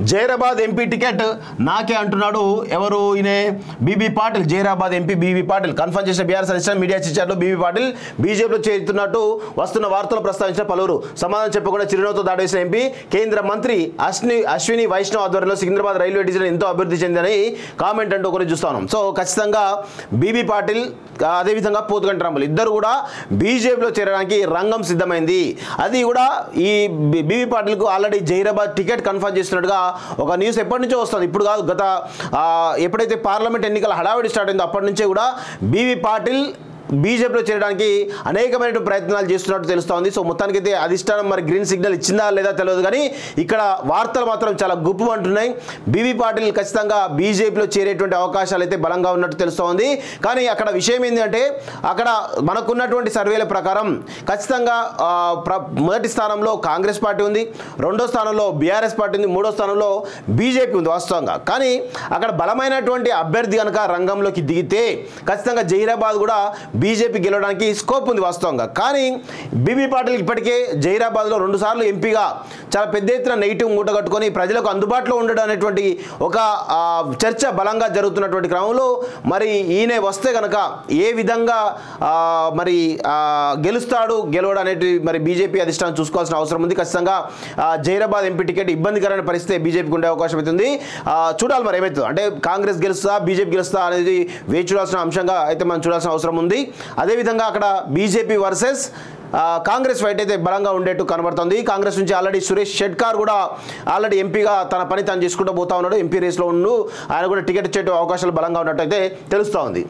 Zaheerabad MP ticket నాకే అంటున్నాడు ఎవరు ఈయన BB Patil. Zaheerabad MP BB Patil confirm చేసిన బీఆర్ఎస్ అధిష్టానం మీడియా చిట్చాట్లో బీబీ పాటిల్ బీజేపీలో చేరుతున్నట్టు వస్తున్న వార్తలు ప్రస్తావించిన పలువురు. సమాధానం చెప్పకుండా చిరునవ్వుతో దాడి వేసిన ఎంపీ కేంద్ర మంత్రి అశ్విని వైష్ణవ్ ఆధ్వర్యంలో సికింద్రాబాద్ రైల్వే డివిజన్ ఎంతో అభివృద్ధి చెందని కామెంట్ అంటూ ఒకటి చూస్తాను. సో ఖచ్చితంగా బీబీ పాటిల్ అదేవిధంగా పోతుగంటి రాంబల్ ఇద్దరు కూడా బీజేపీలో చేరడానికి రంగం సిద్ధమైంది. అది కూడా ఈ బీబీ పాటిల్కు ఆల్రెడీ జైరాబాద్ టికెట్ కన్ఫర్మ్ చేస్తున్నట్టుగా ఒక న్యూస్ ఎప్పటి నుంచో వస్తుంది. ఇప్పుడు కాదు, గత ఎప్పుడైతే పార్లమెంట్ ఎన్నికల హడావిడి స్టార్ట్ అయిందో అప్పటి నుంచే కూడా బీబీ పాటిల్ బీజేపీలో చేరడానికి అనేకమైన ప్రయత్నాలు చేస్తున్నట్టు తెలుస్తోంది. సో మొత్తానికైతే అధిష్టానం మరి గ్రీన్ సిగ్నల్ ఇచ్చిందా లేదా తెలియదు, కానీ ఇక్కడ వార్తలు మాత్రం చాలా గుప్పుమంటున్నాయి. బీబీ పాటిల్ ఖచ్చితంగా బీజేపీలో చేరేటువంటి అవకాశాలు అయితే బలంగా ఉన్నట్టు తెలుస్తోంది. కానీ అక్కడ విషయం ఏంటంటే అక్కడ మనకున్నటువంటి సర్వేల ప్రకారం ఖచ్చితంగా మొదటి స్థానంలో కాంగ్రెస్ పార్టీ ఉంది, రెండో స్థానంలో బీఆర్ఎస్ పార్టీ ఉంది, మూడో స్థానంలో బీజేపీ ఉంది వాస్తవంగా. కానీ అక్కడ బలమైనటువంటి అభ్యర్థి కనుక రంగంలోకి దిగితే ఖచ్చితంగా జైరాబాద్ కూడా బీజేపీ గెలవడానికి స్కోప్ ఉంది వాస్తవంగా. కానీ బీబీ పాటిల్ ఇప్పటికే జైరాబాద్లో 2 సార్లు ఎంపీగా చాలా పెద్ద ఎత్తున నెగిటివ్ మూట కట్టుకొని ప్రజలకు అందుబాటులో ఉండడం అనేటువంటి ఒక చర్చ బలంగా జరుగుతున్నటువంటి క్రమంలో మరి ఈయన వస్తే కనుక ఏ విధంగా మరి గెలవడం అనేది మరి బీజేపీ అధిష్టానం చూసుకోవాల్సిన అవసరం ఉంది. ఖచ్చితంగా జైరాబాద్ ఎంపీ టికెట్ ఇబ్బందికరమైన పరిస్థితి బీజేపీకి ఉండే అవకాశం అవుతుంది. చూడాలి మరి ఏమవుతుందో, అంటే కాంగ్రెస్ గెలుస్తా బీజేపీ గెలుస్తా అనేది వేచి చూడాల్సిన అంశంగా అయితే మనం చూడాల్సిన అవసరం ఉంది. అదేవిధంగా అక్కడ బీజేపీ వర్సెస్ కాంగ్రెస్ ఫైట్ అయితే బలంగా ఉండేట్టు కనబడుతుంది. కాంగ్రెస్ నుంచి ఆల్రెడీ సురేష్ షెట్కార్ కూడా ఆల్రెడీ ఎంపీగా తన పని తాను చేసుకుంటూ పోతా ఉన్నాడు. ఎంపీ రేస్లో ఆయన కూడా టికెట్ ఇచ్చే అవకాశాలు బలంగా ఉన్నట్టు అయితే తెలుస్తూ ఉంది.